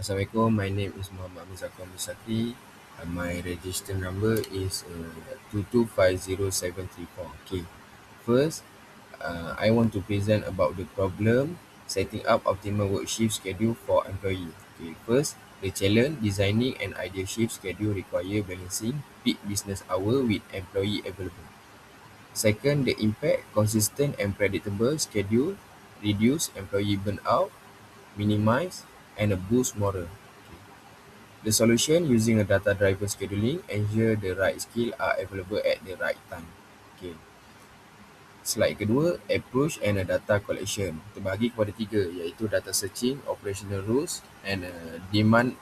Assalamualaikum, my name is Muhammad Mizakwan Misakri. My register number is 2250734. Okay. First, I want to present about the problem setting up optimal work shift schedule for employee. Okay. First, the challenge designing an ideal shift schedule require balancing peak business hour with employee available. Second, the impact consistent and predictable schedule reduce employee burnout, minimize and boost morale. The solution using a data-driven scheduling ensure the right skill are available at the right time. Okay. Slide kedua, approach and data collection. Terbahagi kepada tiga iaitu data searching, operational rules and demand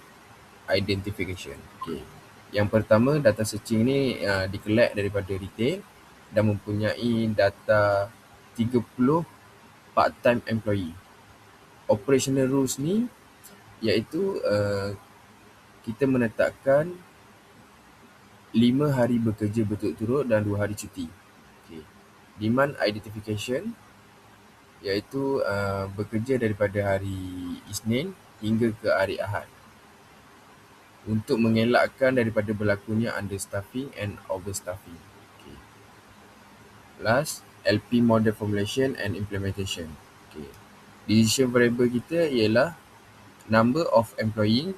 identification. Okay. Yang pertama, data searching ni di-collect daripada retail dan mempunyai data 30 part-time employee. Operational rules ni iaitu kita menetapkan 5 hari bekerja berturut-turut dan 2 hari cuti. Okay. Demand identification iaitu bekerja daripada hari Isnin hingga ke hari Ahad untuk mengelakkan daripada berlakunya understaffing and overstaffing. Okay. Last, LP model formulation and implementation. Okay. Decision variable kita ialah number of employee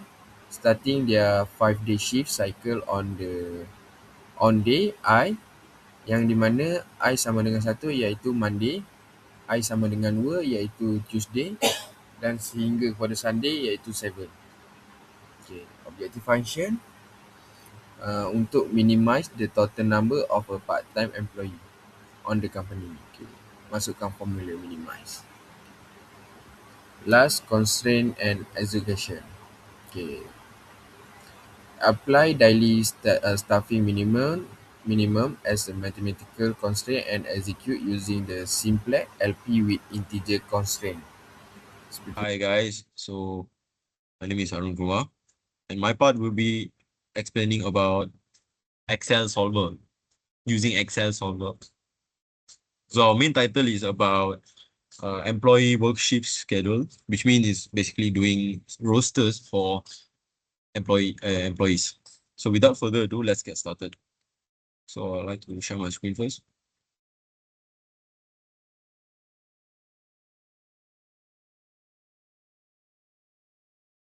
starting their 5-day shift cycle on day I, yang di mana I sama dengan 1 iaitu Monday, I sama dengan 2 iaitu Tuesday dan sehingga kepada Sunday iaitu 7. Okay. Objective function untuk minimize the total number of a part-time employee on the company. Okay. Masukkan formula minimize. Last, constraint and execution. Okay. Apply daily staffing minimum as a mathematical constraint and execute using the simplex LP with integer constraint. Hi guys, so my name is Arun Kumar and my part will be explaining about Excelsolver, using Excelsolver. So our main title is about employee work shift schedule, which means it's basically doing rosters for employees. So without further ado, let's get started. So I'd like to share my screen first.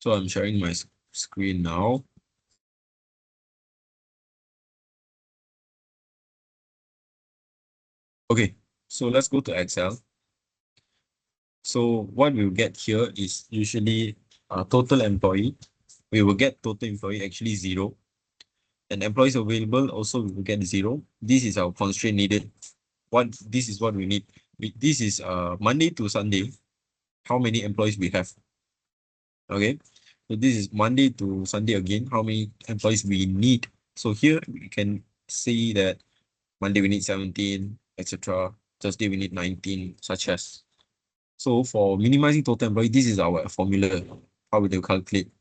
So I'm sharing my screen now. Okay, so let's go to Excel. So what we'll get here is usually total employee. We will get total employee actually 0. And employees available also we will get 0. This is our constraint needed. This is what we need. This is Monday to Sunday. How many employees we have? Okay. So this is Monday to Sunday again. How many employees we need? So here we can see that Monday we need 17, etc. Thursday we need 19, such as. So for minimizing total employee, this is our formula. How will you calculate?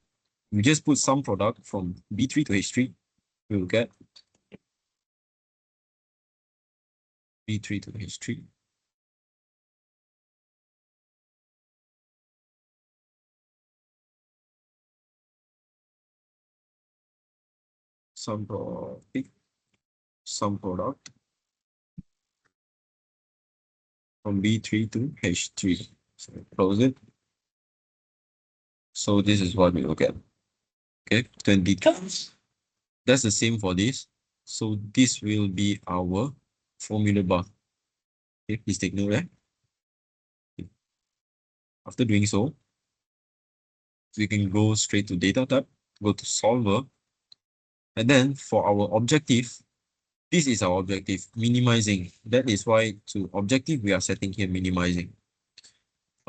We just put some product from B3 to H3. We will get B3 to H3. Some product from B3 to H3. So close it. So this is what we will get. Okay, 22. That's the same for this. So this will be our formula bar. Okay, please take note there. Okay. After doing so, we can go straight to data tab, go to solver, and then for our objective, this is our objective, minimizing. That is why to objective we are setting here minimizing.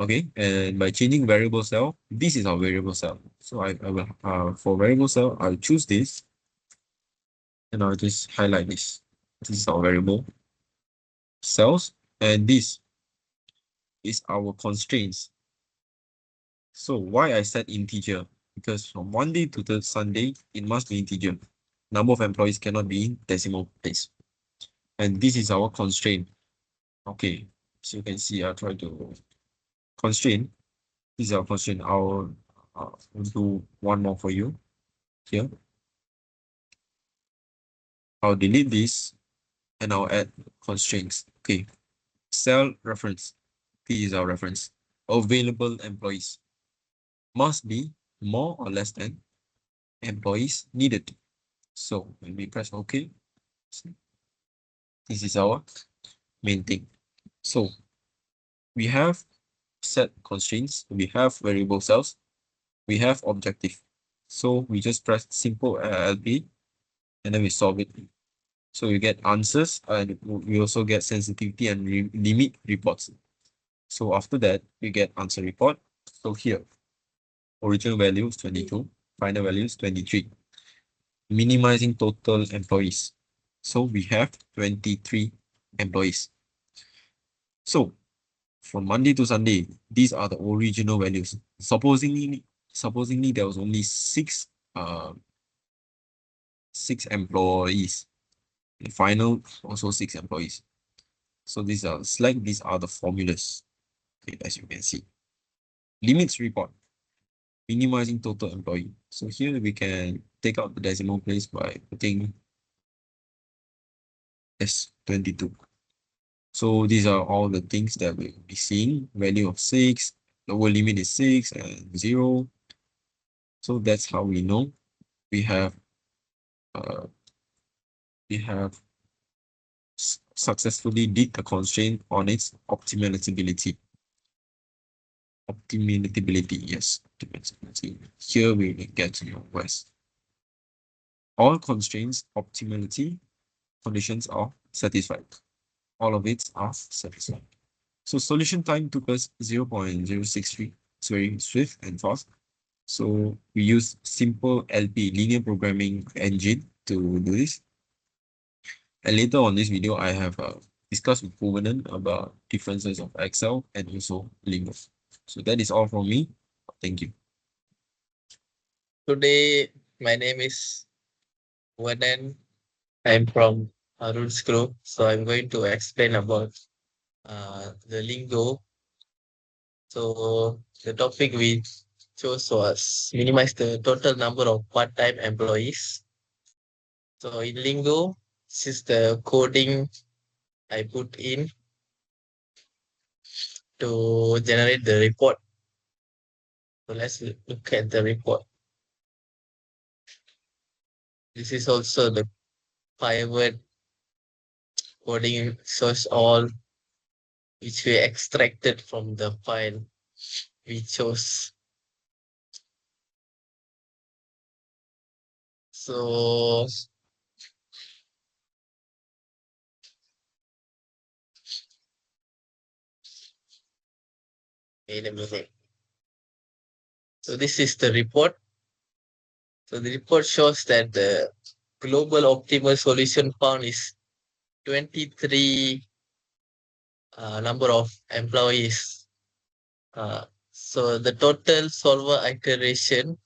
Okay, and by changing variable cell, this is our variable cell. So I will for variable cell, I'll choose this, and I'll just highlight this. This is our variable cells, and this is our constraints. So why I set integer? Because from Monday to the Sunday, it must be integer. Number of employees cannot be in decimal place. And this is our constraint. Okay, so you can see I'll try to constraint. This is our constraint. Our We'll do one more for you here. I'll delete this and I'll add constraints. Okay, cell reference. This is our reference. Available employees must be more or less than employees needed. So when we press OK, this is our main thing. So we have set constraints, we have variable cells, we have objective. So we just press simple LP and then we solve it. So you get answers and we also get sensitivity and limit reports. So after that, we get answer report. So here, original value is 22, final value is 23. Minimizing total employees. So we have 23 employees. So from Monday to Sunday, these are the original values. Supposingly there was only six employees. The final also 6 employees. So these are the formulas. Okay, as you can see. Limits report, minimizing total employee. So here we can take out the decimal place by putting S22. So these are all the things that we'll be seeing. Value of 6, lower limit is 6 and 0. So that's how we know we have uh, we have successfully did the constraint on its optimality. Optimality, yes. Optimality. Here we get to know west. All constraints optimality conditions are satisfied. All of it are satisfied. So solution time took us 0.063. It's very swift and fast. So we use simple LP, linear programming engine, to do this. And later on this video, I have discussed with Covenant about differences of Excel and also Lingo. So that is all from me. Thank you. Today, my name is Vanan. I'm from Arun's group. So I'm going to explain about the lingo. So the topic we chose was minimize the total number of part-time employees. So in lingo, this is the coding I put in to generate the report. So let's look at the report. This is also the pivot coding shows all which we extracted from the file we chose. So wait a minute. So this is the report. So the report shows that the global optimal solution found is 23 number of employees. So the total solver iteration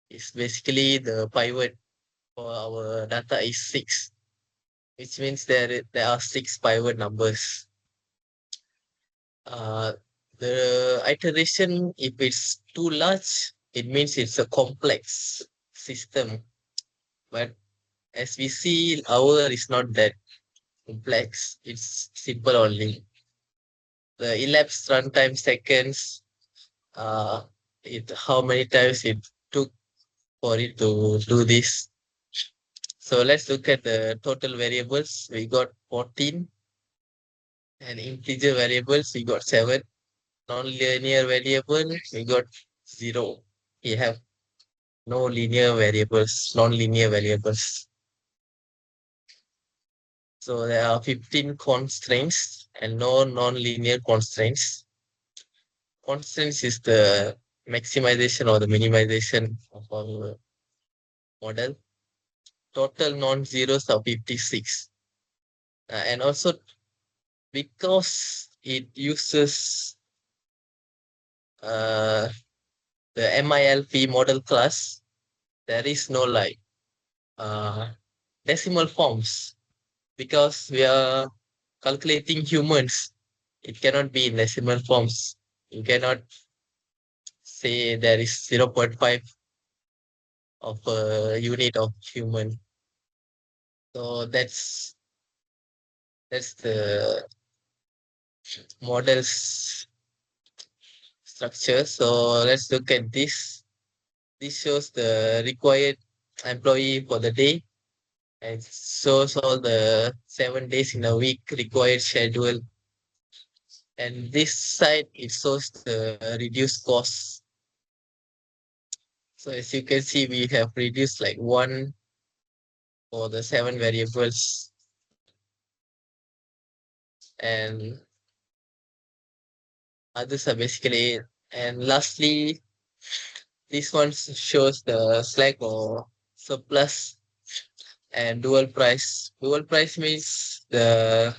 is basically the pivot for our data is 6, which means there are 6 pivot numbers. Uh, the iteration, if it's too large, it means it's a complex system. But as we see, our is not that complex. It's simple only. The elapsed runtime seconds, how many times it took for it to do this. So let's look at the total variables. We got 14, and integer variables we got 7. Non-linear variable we got 0. We have no linear variables, non-linear variables. So there are 15 constraints and no non-linear constraints. Constraints is the maximization or the minimization of our model. Total non-zeros are 56. And also because it uses uh, the MILP model class, there is no like decimal forms because we are calculating humans. It cannot be in decimal forms. You cannot say there is 0.5 of a unit of human. So that's the model's structure. So let's look at this. This shows the required employee for the day. It shows all the 7 days in a week required schedule. And this side, it shows the reduced cost. So as you can see, we have reduced like one for the 7 variables. And others are basically, and lastly, this one shows the slack or surplus and dual price. Dual price means the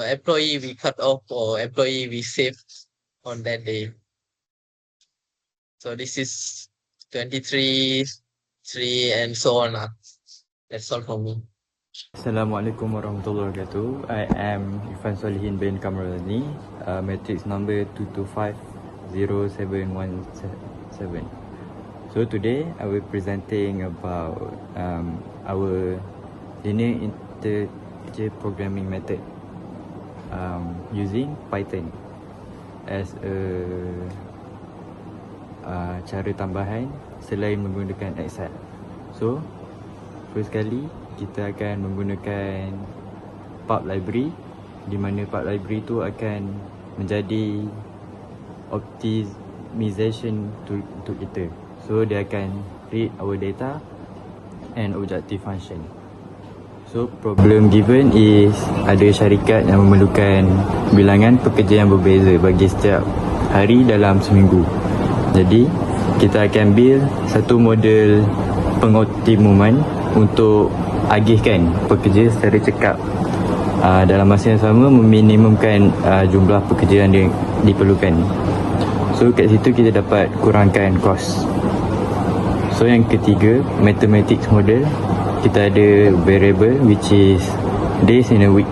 employee we cut off or employee we save on that day. So this is 23, 3, and so on. That's all from me. Assalamualaikum warahmatullahi wabarakatuh. I am Irfan Solihin bin Kamrani, matrix number 2250717. So today I will presenting about our linear integer programming method using Python as a cara tambahan selain menggunakan Excel. So first kali kita akan menggunakan pub library, di mana pub library tu akan menjadi optimization tool untuk kita. So dia akan read our data and objective function. So problem given is ada syarikat yang memerlukan bilangan pekerja yang berbeza bagi setiap hari dalam seminggu. Jadi kita akan build satu model pengoptimuman untuk agihkan pekerja secara cekap dalam masa yang sama, meminimumkan jumlah pekerja yang diperlukan. So kat situ kita dapat kurangkan kos. So yang ketiga, mathematics model. Kita ada variable which is days in a week.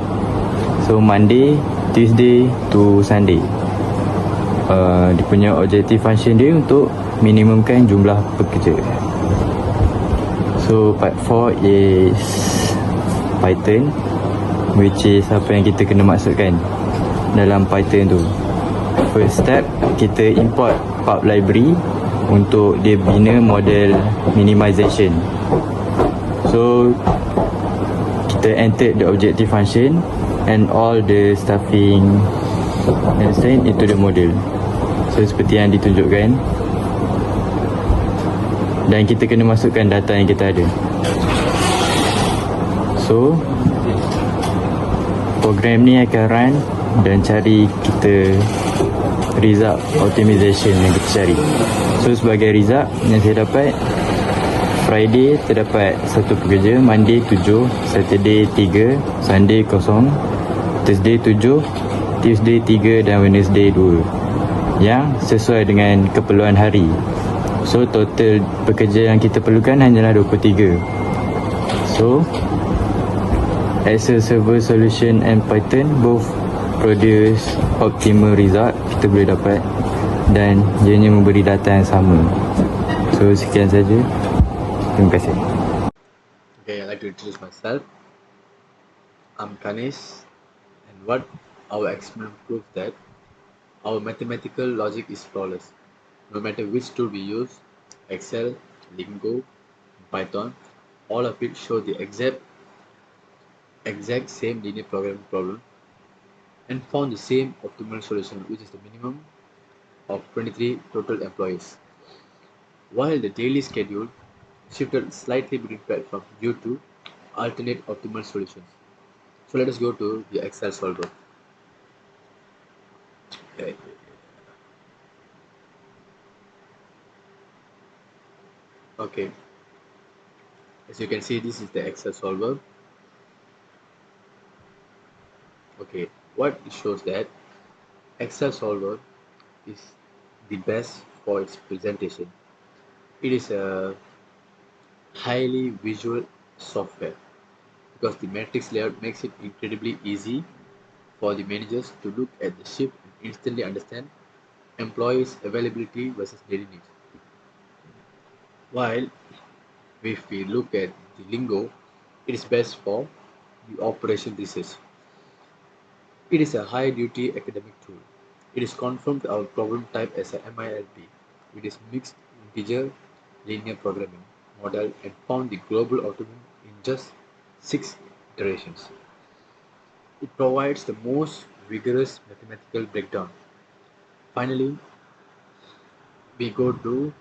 So Monday, Tuesday to Sunday. Dia punya objective function dia untuk minimumkan jumlah pekerja. So part 4 is Python, which is apa yang kita kena masukkan dalam Python tu. First step, kita import pub library untuk dia bina model minimization. So kita enter the objective function and all the stuffing and send into the model. So seperti yang ditunjukkan, dan kita kena masukkan data yang kita ada. So program ni akan run dan cari kita result optimization yang kita cari. So sebagai result yang saya dapat, Friday terdapat 1 pekerja, Monday 7, Saturday 3, Sunday kosong, Thursday 7, Tuesday 3 dan Wednesday 2 yang sesuai dengan keperluan hari. So total pekerja yang kita perlukan hanyalah 23. So Excelsolver solution and Python both produce optimal result kita boleh dapat, dan ianya memberi data yang sama. So sekian saja. Terima kasih. Okay, I'd like to introduce myself. I'm Kanis, and what our experiment proves that our mathematical logic is flawless. No matter which tool we use, Excel, Lingo, Python, all of it show the exact same linear programming problem and found the same optimal solution, which is the minimum of 23 total employees. While the daily schedule shifted slightly between platforms due to alternate optimal solutions. So let us go to the Excelsolver. Okay. Okay, as you can see, this is the Excelsolver. Okay, what it shows that Excelsolver is the best for its presentation. It is a highly visual software because the matrix layout makes it incredibly easy for the managers to look at the shift instantly understand employees' availability versus daily needs. While if we look at the lingo, it is best for the operation research. It is a high-duty academic tool. It is confirmed our problem type as a MILP, which is mixed integer linear programming model and found the global optimum in just 6 iterations. It provides the most rigorous mathematical breakdown. Finally, we go to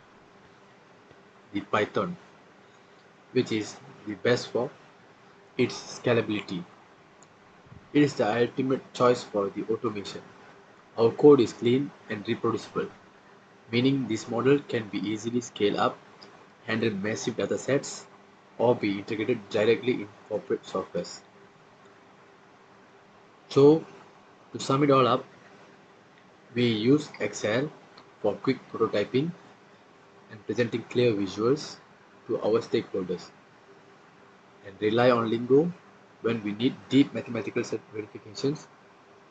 the Python, which is the best for its scalability. It is the ultimate choice for the automation. Our code is clean and reproducible, meaning this model can be easily scaled up, handle massive datasets, or be integrated directly in corporate softwares. So, to sum it all up, we use Excel for quick prototyping and presenting clear visuals to our stakeholders, and rely on Lingo when we need deep mathematical verifications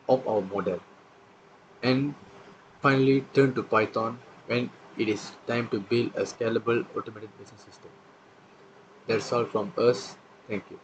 of our model, and finally turn to Python when it is time to build a scalable automated business system. That's all from us. Thank you.